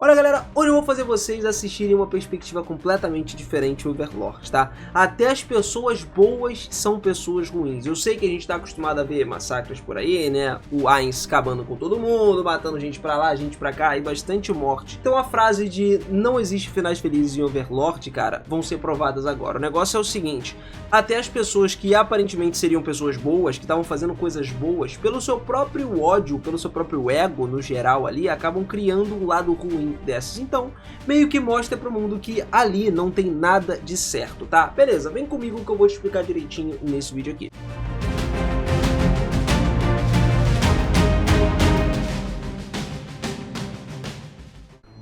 Olha galera, hoje eu vou fazer vocês assistirem uma perspectiva completamente diferente do Overlord, tá? Até as pessoas boas são pessoas ruins. Eu sei que a gente tá acostumado a ver massacres por aí, né? O Ainz acabando com todo mundo, matando gente pra lá, gente pra cá e bastante morte. Então a frase de não existe finais felizes em Overlord, cara, vão ser provadas agora. O negócio é o seguinte, até as pessoas que aparentemente seriam pessoas boas, que estavam fazendo coisas boas, pelo seu próprio ódio, pelo seu próprio ego no geral ali, acabam criando um lado ruim dessas. Então, meio que mostra pro mundo que ali não tem nada de certo, tá? Beleza, vem comigo que eu vou te explicar direitinho nesse vídeo aqui.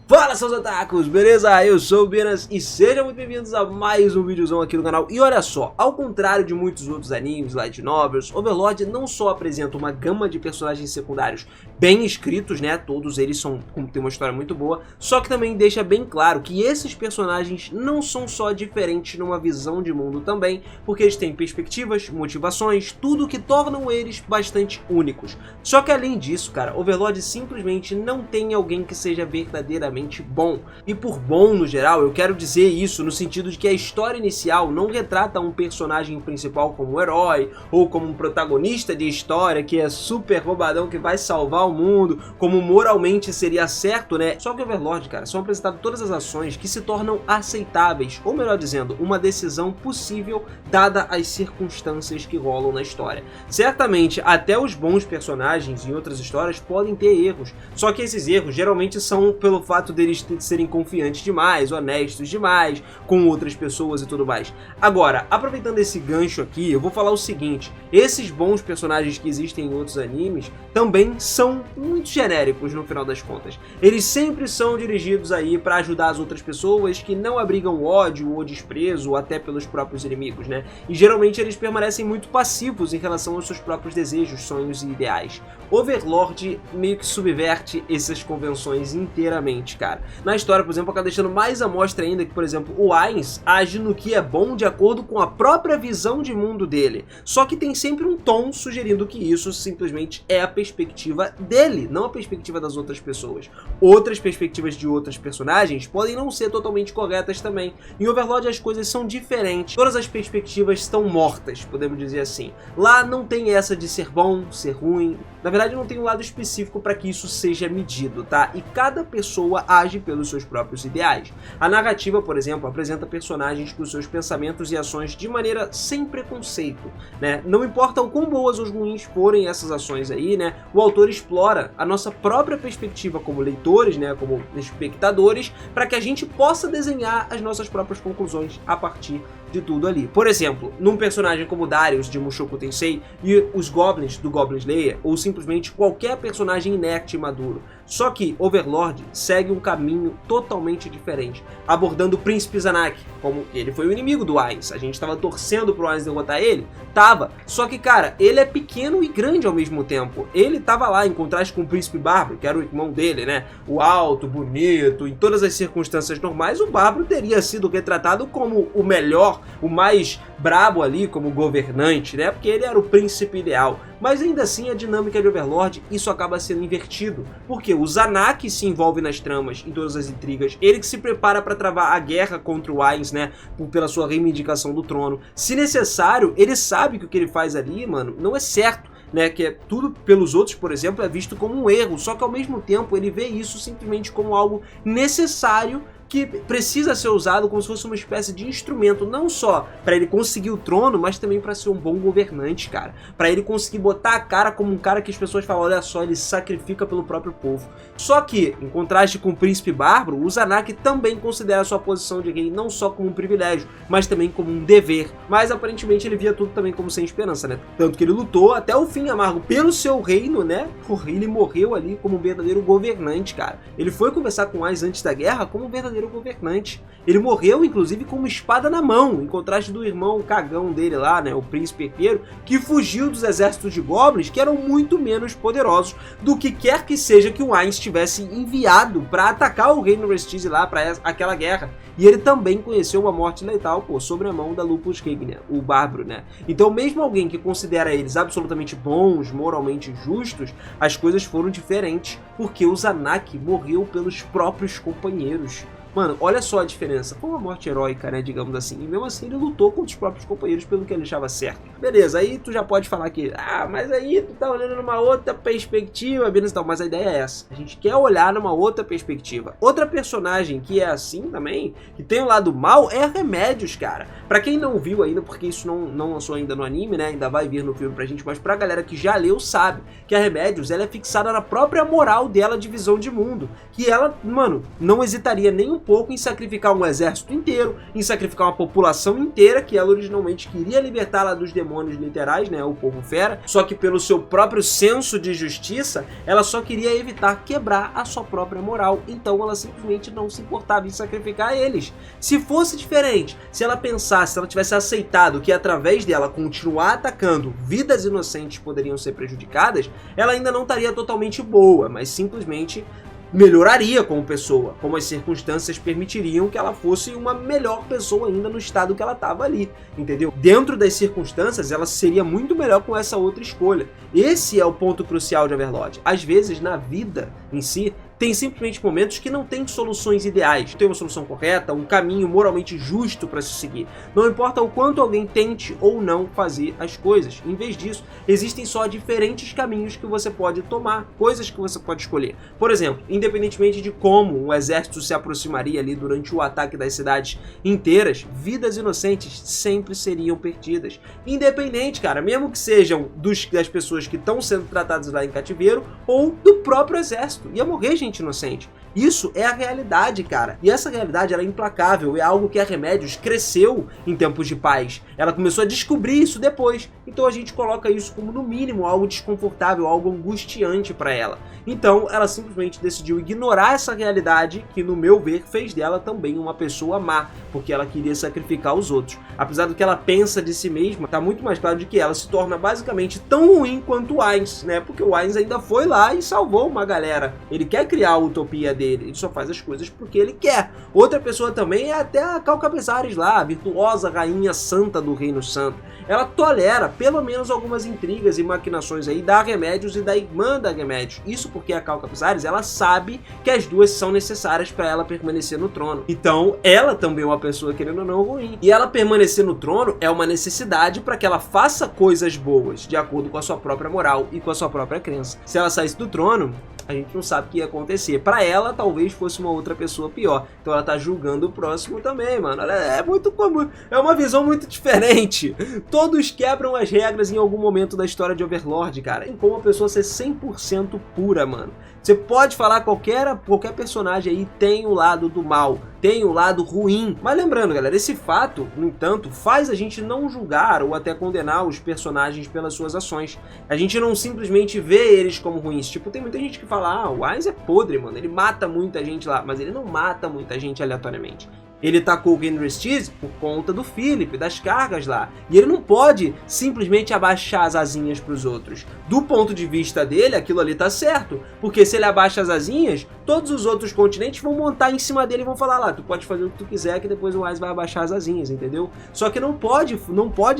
Fala seus otakus, beleza? Eu sou o Benas e sejam muito bem-vindos a mais um videozão aqui no canal. E olha só, ao contrário de muitos outros animes, light novels, Overlord não só apresenta uma gama de personagens secundários bem escritos, né? Todos eles têm uma história muito boa, só que também deixa bem claro que esses personagens não são só diferentes numa visão de mundo também, porque eles têm perspectivas, motivações, tudo que tornam eles bastante únicos. Só que além disso, cara, Overlord simplesmente não tem alguém que seja verdadeiramente bom. E por bom no geral, eu quero dizer isso no sentido de que a história inicial não retrata um personagem principal como um herói, ou como um protagonista de história que é super roubadão, que vai salvar o mundo, como moralmente seria certo, né? Só que Overlord, cara, são apresentadas todas as ações que se tornam aceitáveis, ou melhor dizendo, uma decisão possível dada as circunstâncias que rolam na história. Certamente, até os bons personagens em outras histórias podem ter erros, só que esses erros geralmente são pelo fato deles serem confiantes demais, honestos demais com outras pessoas e tudo mais. Agora, aproveitando esse gancho aqui, eu vou falar o seguinte, esses bons personagens que existem em outros animes também são muito genéricos no final das contas. Eles sempre são dirigidos aí para ajudar as outras pessoas que não abrigam ódio ou desprezo até pelos próprios inimigos, né? E geralmente eles permanecem muito passivos em relação aos seus próprios desejos, sonhos e ideais. Overlord meio que subverte essas convenções inteiramente, cara. Na história, por exemplo, acaba deixando mais à mostra ainda que, por exemplo, o Ainz age no que é bom de acordo com a própria visão de mundo dele. Só que tem sempre um tom sugerindo que isso simplesmente é a perspectiva dele, não a perspectiva das outras pessoas. Outras perspectivas de outros personagens podem não ser totalmente corretas também. Em Overlord as coisas são diferentes. Todas as perspectivas estão mortas, podemos dizer assim. Lá não tem essa de ser bom, ser ruim. Na verdade não tem um lado específico para que isso seja medido, tá? E cada pessoa age pelos seus próprios ideais. A narrativa, por exemplo, apresenta personagens com seus pensamentos e ações de maneira sem preconceito, né? Não importa o quão boas ou ruins forem essas ações aí, né? O autor explora a nossa própria perspectiva como leitores, né? Como espectadores, para que a gente possa desenhar as nossas próprias conclusões a partir de tudo ali. Por exemplo, num personagem como Darius de Mushoku Tensei e os Goblins do Goblin Slayer, ou simplesmente qualquer personagem inerte e maduro. Só que Overlord segue um caminho totalmente diferente, abordando o Príncipe Zanaki, como ele foi o inimigo do Ainz. A gente estava torcendo pro Ainz derrotar ele? Tava. Só que, cara, ele é pequeno e grande ao mesmo tempo. Ele tava lá em contraste com o Príncipe Bárbaro, que era o irmão dele, né? O alto, bonito, em todas as circunstâncias normais, o Bárbaro teria sido retratado como o melhor, o mais brabo ali, como governante, né? Porque ele era o príncipe ideal. Mas ainda assim, a dinâmica de Overlord, isso acaba sendo invertido. Porque o Zanaki se envolve nas tramas, em todas as intrigas. Ele que se prepara para travar a guerra contra o Ainz, né? Pela sua reivindicação do trono. Se necessário, ele sabe que o que ele faz ali, mano, não é certo. Né, que é tudo pelos outros, por exemplo, é visto como um erro. Só que ao mesmo tempo ele vê isso simplesmente como algo necessário que precisa ser usado como se fosse uma espécie de instrumento, não só para ele conseguir o trono, mas também para ser um bom governante, cara. Para ele conseguir botar a cara como um cara que as pessoas falam, olha só, ele sacrifica pelo próprio povo. Só que, em contraste com o Príncipe Bárbaro, o Zanaki também considera a sua posição de rei não só como um privilégio, mas também como um dever. Mas aparentemente ele via tudo também como sem esperança, né? Tanto que ele lutou até o fim amargo pelo seu reino, né? Ele morreu ali como um verdadeiro governante, cara. Ele foi conversar com Ainz antes da guerra como um verdadeiro verdadeiro governante. Ele morreu, inclusive, com uma espada na mão, em contraste do irmão cagão dele lá, né, o príncipe herdeiro, que fugiu dos exércitos de goblins, que eram muito menos poderosos do que quer que seja que o Ainz tivesse enviado para atacar o reino Restize lá, para aquela guerra. E ele também conheceu uma morte letal, pô, sobre a mão da Lupus Regnian, o Bárbaro, né? Então, mesmo alguém que considera eles absolutamente bons, moralmente justos, as coisas foram diferentes, porque o Zanak morreu pelos próprios companheiros. Mano, olha só a diferença. Foi uma morte heróica, né, digamos assim. E mesmo assim ele lutou contra os próprios companheiros pelo que ele achava certo. Beleza, aí tu já pode falar que... Ah, mas aí tu tá olhando numa outra perspectiva, beleza, tal. Mas a ideia é essa. A gente quer olhar numa outra perspectiva. Outra personagem que é assim também, que tem o lado mal, é a Remédios, cara. Pra quem não viu ainda, porque isso não lançou ainda no anime, né, ainda vai vir no filme pra gente, mas pra galera que já leu sabe que a Remédios, ela é fixada na própria moral dela de visão de mundo. Que ela, mano, não hesitaria nem um pouco em sacrificar um exército inteiro, em sacrificar uma população inteira que ela originalmente queria libertar lá dos demônios literais, né, o povo fera, só que pelo seu próprio senso de justiça, ela só queria evitar quebrar a sua própria moral, então ela simplesmente não se importava em sacrificar eles. Se fosse diferente, se ela pensasse, se ela tivesse aceitado que através dela continuar atacando, vidas inocentes poderiam ser prejudicadas, ela ainda não estaria totalmente boa, mas simplesmente melhoraria como pessoa, como as circunstâncias permitiriam que ela fosse uma melhor pessoa ainda no estado que ela estava ali, entendeu? Dentro das circunstâncias, ela seria muito melhor com essa outra escolha. Esse é o ponto crucial de Overlord. Às vezes, na vida em si, tem simplesmente momentos que não tem soluções ideais. Tem uma solução correta, um caminho moralmente justo para se seguir. Não importa o quanto alguém tente ou não fazer as coisas. Em vez disso, existem só diferentes caminhos que você pode tomar, coisas que você pode escolher. Por exemplo, independentemente de como um exército se aproximaria ali durante o ataque das cidades inteiras, vidas inocentes sempre seriam perdidas. Independente, cara, mesmo que sejam das pessoas que estão sendo tratadas lá em cativeiro ou do próprio exército. Ia morrer gente inocente. Isso é a realidade, cara. E essa realidade, ela é implacável. É algo que a Remédios cresceu em tempos de paz. Ela começou a descobrir isso depois. Então a gente coloca isso como, no mínimo, algo desconfortável, algo angustiante para ela. Então ela simplesmente decidiu ignorar essa realidade que, no meu ver, fez dela também uma pessoa má, porque ela queria sacrificar os outros. Apesar do que ela pensa de si mesma, tá muito mais claro de que ela se torna basicamente tão ruim quanto o Ainz, né? Porque o Ainz ainda foi lá e salvou uma galera. Ele quer criar a utopia dele, ele só faz as coisas porque ele quer. Outra pessoa também é até a Cal Cabezares lá, a virtuosa rainha santa do Reino Santo. Ela tolera pelo menos algumas intrigas e maquinações aí da Remédios e da irmã da Remédios. Isso porque a Cal Cabezares, ela sabe que as duas são necessárias para ela permanecer no trono. Então, ela também é uma pessoa, querendo ou não, ruim. E ela permanecer no trono é uma necessidade para que ela faça coisas boas, de acordo com a sua própria moral e com a sua própria crença. Se ela saísse do trono, a gente não sabe o que ia acontecer. Para ela, talvez fosse uma outra pessoa pior. Então ela tá julgando o próximo também, mano. Ela é muito comum. É uma visão muito diferente. Todos quebram as regras em algum momento da história de Overlord, cara. Em como a pessoa ser 100% pura, mano. Você pode falar qualquer personagem aí tem o lado do mal, tem o lado ruim. Mas lembrando, galera, esse fato, no entanto, faz a gente não julgar ou até condenar os personagens pelas suas ações. A gente não simplesmente vê eles como ruins. Tipo, tem muita gente que fala, ah, o Ainz é podre, mano, ele mata muita gente lá, mas ele não mata muita gente aleatoriamente. Ele tacou o Reino Restize por conta do Philip, das cargas lá. E ele não pode simplesmente abaixar as asinhas para os outros. Do ponto de vista dele, aquilo ali tá certo. Porque se ele abaixa as asinhas, todos os outros continentes vão montar em cima dele e vão falar lá, tu pode fazer o que tu quiser que depois o Ainz vai abaixar as asinhas, entendeu? Só que não pode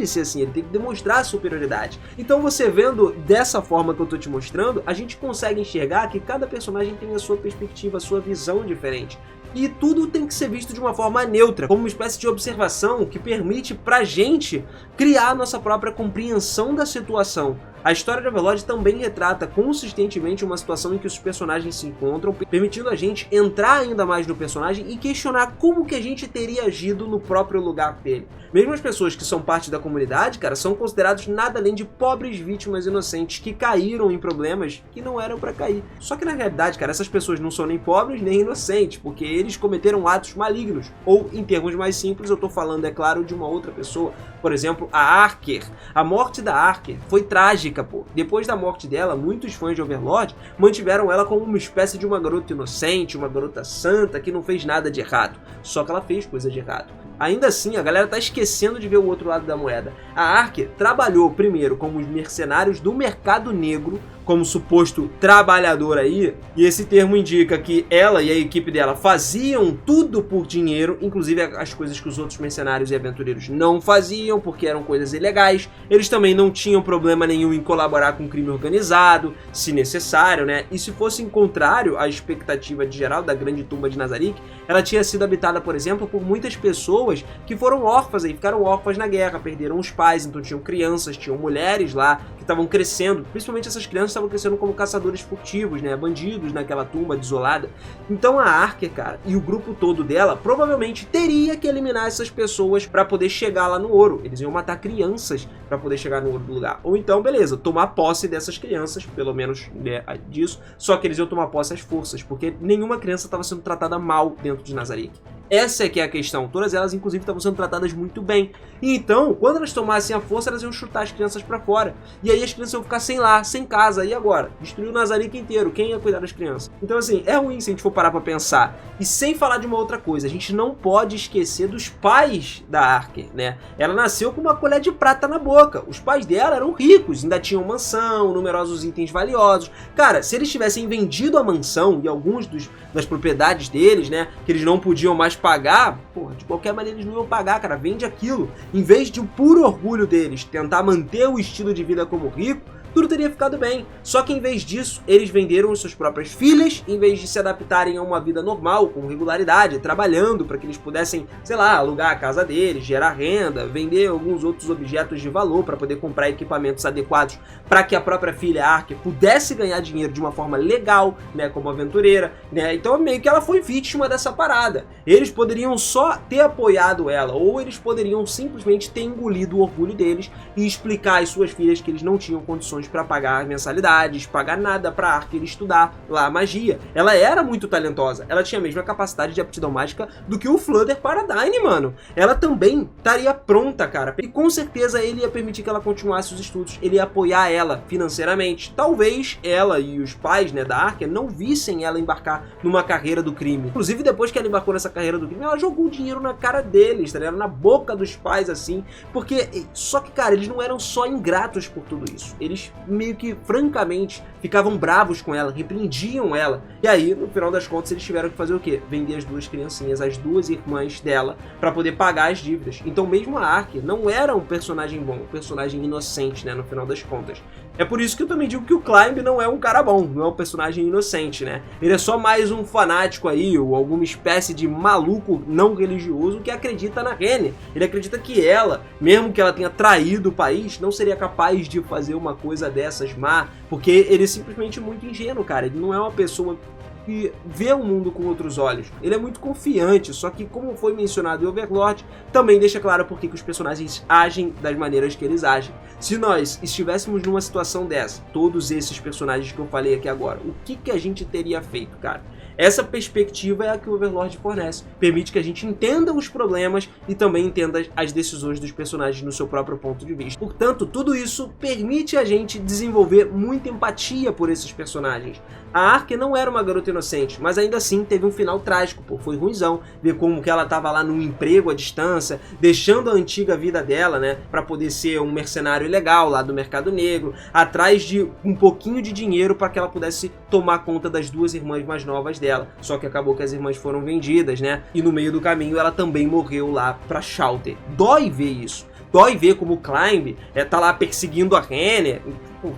ser assim, ele tem que demonstrar a superioridade. Então você vendo dessa forma que eu tô te mostrando, a gente consegue enxergar que cada personagem tem a sua perspectiva, a sua visão diferente. E tudo tem que ser visto de uma forma neutra, como uma espécie de observação que permite pra gente criar a nossa própria compreensão da situação. A história de Overlord também retrata consistentemente uma situação em que os personagens se encontram, permitindo a gente entrar ainda mais no personagem e questionar como que a gente teria agido no próprio lugar dele. Mesmo as pessoas que são parte da comunidade, cara, são considerados nada além de pobres vítimas inocentes que caíram em problemas que não eram pra cair. Só que na realidade, cara, essas pessoas não são nem pobres nem inocentes, porque eles cometeram atos malignos. Ou, em termos mais simples, eu tô falando, é claro, de uma outra pessoa. Por exemplo, a Arker. A morte da Arker foi trágica. trágica, pô. Depois da morte dela, muitos fãs de Overlord mantiveram ela como uma espécie de uma garota inocente, uma garota santa que não fez nada de errado. Só que ela fez coisa de errado. Ainda assim, a galera tá esquecendo de ver o outro lado da moeda. A Archer trabalhou primeiro como os mercenários do mercado negro, como suposto trabalhador aí, e esse termo indica que ela e a equipe dela faziam tudo por dinheiro, inclusive as coisas que os outros mercenários e aventureiros não faziam, porque eram coisas ilegais. Eles também não tinham problema nenhum em colaborar com o crime organizado, se necessário, né? E se fosse em contrário à expectativa de geral da grande tumba de Nazarick, ela tinha sido habitada, por exemplo, por muitas pessoas que foram órfãs aí, ficaram órfãs na guerra, perderam os pais, então tinham crianças, tinham mulheres lá que estavam crescendo, principalmente essas crianças estavam crescendo como caçadores furtivos, né, bandidos naquela tumba desolada. Então a Archer, cara, e o grupo todo dela provavelmente teria que eliminar essas pessoas para poder chegar lá no ouro. Eles iam matar crianças para poder chegar no ouro do lugar. Ou então, beleza, tomar posse dessas crianças, pelo menos, né, disso, só que eles iam tomar posse às forças, porque nenhuma criança estava sendo tratada mal dentro de Nazarick. Essa é que é a questão. Todas elas, inclusive, estavam sendo tratadas muito bem. E então, quando elas tomassem a força, elas iam chutar as crianças pra fora. E aí as crianças iam ficar sem lar, sem casa. E agora? Destruiu o Nazarick inteiro. Quem ia cuidar das crianças? Então, assim, é ruim se a gente for parar pra pensar. E sem falar de uma outra coisa, a gente não pode esquecer dos pais da Archer, né? Ela nasceu com uma colher de prata na boca. Os pais dela eram ricos, ainda tinham mansão, numerosos itens valiosos. Cara, se eles tivessem vendido a mansão e alguns das propriedades deles, né, que eles não podiam mais pagar, porra, de qualquer maneira eles não iam pagar, cara, vende aquilo. Em vez de o puro orgulho deles tentar manter o estilo de vida como rico, tudo teria ficado bem. Só que em vez disso, eles venderam as suas próprias filhas, em vez de se adaptarem a uma vida normal, com regularidade, trabalhando para que eles pudessem, sei lá, alugar a casa deles, gerar renda, vender alguns outros objetos de valor para poder comprar equipamentos adequados para que a própria filha Archer pudesse ganhar dinheiro de uma forma legal, né, como aventureira, né? Então meio que ela foi vítima dessa parada. Eles poderiam só ter apoiado ela, ou eles poderiam simplesmente ter engolido o orgulho deles e explicar às suas filhas que eles não tinham condições para pagar mensalidades, pagar nada para Archer estudar lá magia. Ela era muito talentosa, ela tinha a mesma capacidade de aptidão mágica do que o Flutter Paradigm, mano. Ela também estaria pronta, cara, e com certeza ele ia permitir que ela continuasse os estudos, ele ia apoiar ela financeiramente. Talvez ela e os pais, né, da Archer não vissem ela embarcar numa carreira do crime. Inclusive, depois que ela embarcou nessa carreira do crime, ela jogou o dinheiro na cara deles, tá ligado? Na boca dos pais, assim, porque, só que, cara, eles não eram só ingratos por tudo isso, eles meio que, francamente, ficavam bravos com ela, repreendiam ela. E aí, no final das contas, eles tiveram que fazer o quê? Vender as duas criancinhas, as duas irmãs dela, pra poder pagar as dívidas. Então mesmo a Archer não era um personagem bom, um personagem inocente, né, no final das contas. É por isso que eu também digo que o Climb não é um cara bom, não é um personagem inocente, né? Ele é só mais um fanático aí, ou alguma espécie de maluco não religioso que acredita na Renner. Ele acredita que ela, mesmo que ela tenha traído o país, não seria capaz de fazer uma coisa dessas má, porque ele é simplesmente muito ingênuo, cara. Ele não é uma pessoa que vê o mundo com outros olhos. Ele é muito confiante, só que, como foi mencionado em Overlord, também deixa claro por que os personagens agem das maneiras que eles agem. Se nós estivéssemos numa situação dessa, todos esses personagens que eu falei aqui agora, o que a gente teria feito, cara? Essa perspectiva é a que o Overlord fornece. Permite que a gente entenda os problemas e também entenda as decisões dos personagens no seu próprio ponto de vista. Portanto, tudo isso permite a gente desenvolver muita empatia por esses personagens. A Archer não era uma garota inocente, mas ainda assim teve um final trágico, pô. Foi ruimzão ver como que ela tava lá num emprego à distância, deixando a antiga vida dela, né, pra poder ser um mercenário ilegal lá do mercado negro, atrás de um pouquinho de dinheiro para que ela pudesse tomar conta das duas irmãs mais novas dela. Só que acabou que as irmãs foram vendidas, né, e no meio do caminho ela também morreu lá pra Shallter. Dói ver isso. Dói ver como o Climb tá lá perseguindo a Renner,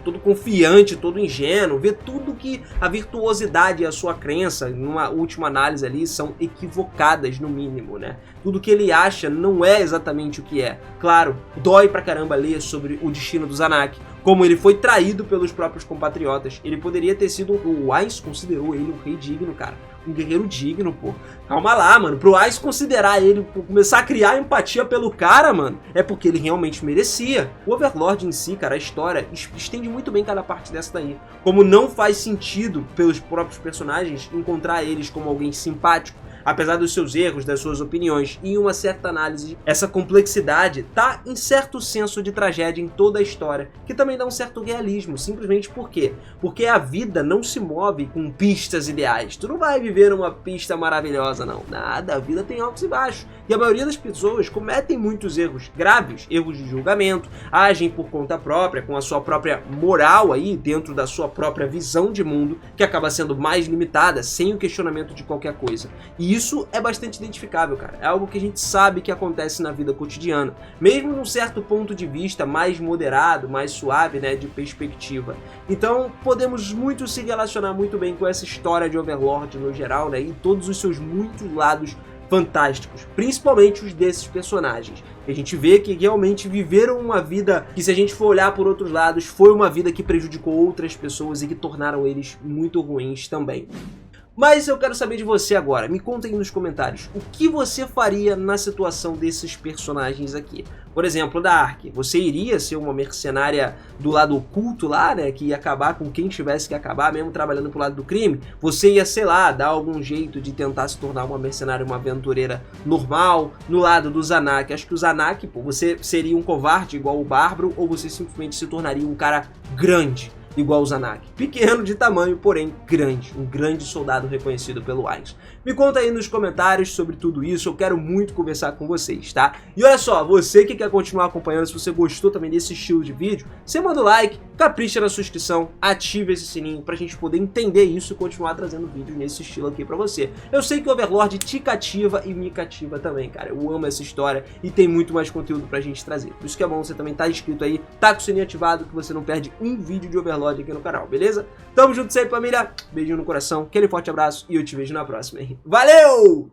todo confiante, todo ingênuo, ver tudo que a virtuosidade e a sua crença, numa última análise ali, são equivocadas no mínimo, né? Tudo que ele acha não é exatamente o que é. Claro, dói pra caramba ler sobre o destino do Zanak, como ele foi traído pelos próprios compatriotas. Ele poderia ter sido... O Weiss considerou ele um rei digno, cara. Um guerreiro digno, pô. Calma lá, mano. Pro Weiss considerar ele, começar a criar empatia pelo cara, mano, é porque ele realmente merecia. O Overlord em si, cara, a história estende muito bem cada parte dessa daí. Como não faz sentido pelos próprios personagens encontrar eles como alguém simpático, Apesar dos seus erros, das suas opiniões e em uma certa análise, essa complexidade tá em certo senso de tragédia em toda a história, que também dá um certo realismo, simplesmente por quê? Porque a vida não se move com pistas ideais. Tu não vai viver numa pista maravilhosa, não. Nada, a vida tem altos e baixos. E a maioria das pessoas cometem muitos erros graves, erros de julgamento, agem por conta própria, com a sua própria moral aí, dentro da sua própria visão de mundo, que acaba sendo mais limitada, sem o questionamento de qualquer coisa. E isso é bastante identificável, cara. É algo que a gente sabe que acontece na vida cotidiana, mesmo num certo ponto de vista mais moderado, mais suave, né, de perspectiva. Então, podemos muito se relacionar muito bem com essa história de Overlord no geral, né, e todos os seus muitos lados fantásticos, principalmente os desses personagens. A gente vê que realmente viveram uma vida que, se a gente for olhar por outros lados, foi uma vida que prejudicou outras pessoas e que tornaram eles muito ruins também. Mas eu quero saber de você agora, me conta aí nos comentários, o que você faria na situação desses personagens aqui? Por exemplo, da Ark, você iria ser uma mercenária do lado oculto lá, né, que ia acabar com quem tivesse que acabar, mesmo trabalhando pro lado do crime? Você ia, sei lá, dar algum jeito de tentar se tornar uma mercenária, uma aventureira normal? No lado do Zanak, acho que o Zanak, pô, você seria um covarde igual o Bárbaro, ou você simplesmente se tornaria um cara grande? Igual o Zanak. Pequeno de tamanho, porém grande. Um grande soldado reconhecido pelo Ainz. Me conta aí nos comentários sobre tudo isso, eu quero muito conversar com vocês, tá? E olha só, você que quer continuar acompanhando, se você gostou também desse estilo de vídeo, você manda o like, capricha na sua inscrição, ativa esse sininho pra gente poder entender isso e continuar trazendo vídeos nesse estilo aqui pra você. Eu sei que o Overlord te cativa e me cativa também, cara. Eu amo essa história e tem muito mais conteúdo pra gente trazer. Por isso que é bom você também tá inscrito aí, tá com o sininho ativado, que você não perde um vídeo de Overlord aqui no canal, beleza? Tamo junto sempre, família. Beijinho no coração, aquele forte abraço e eu te vejo na próxima, hein? Valeu!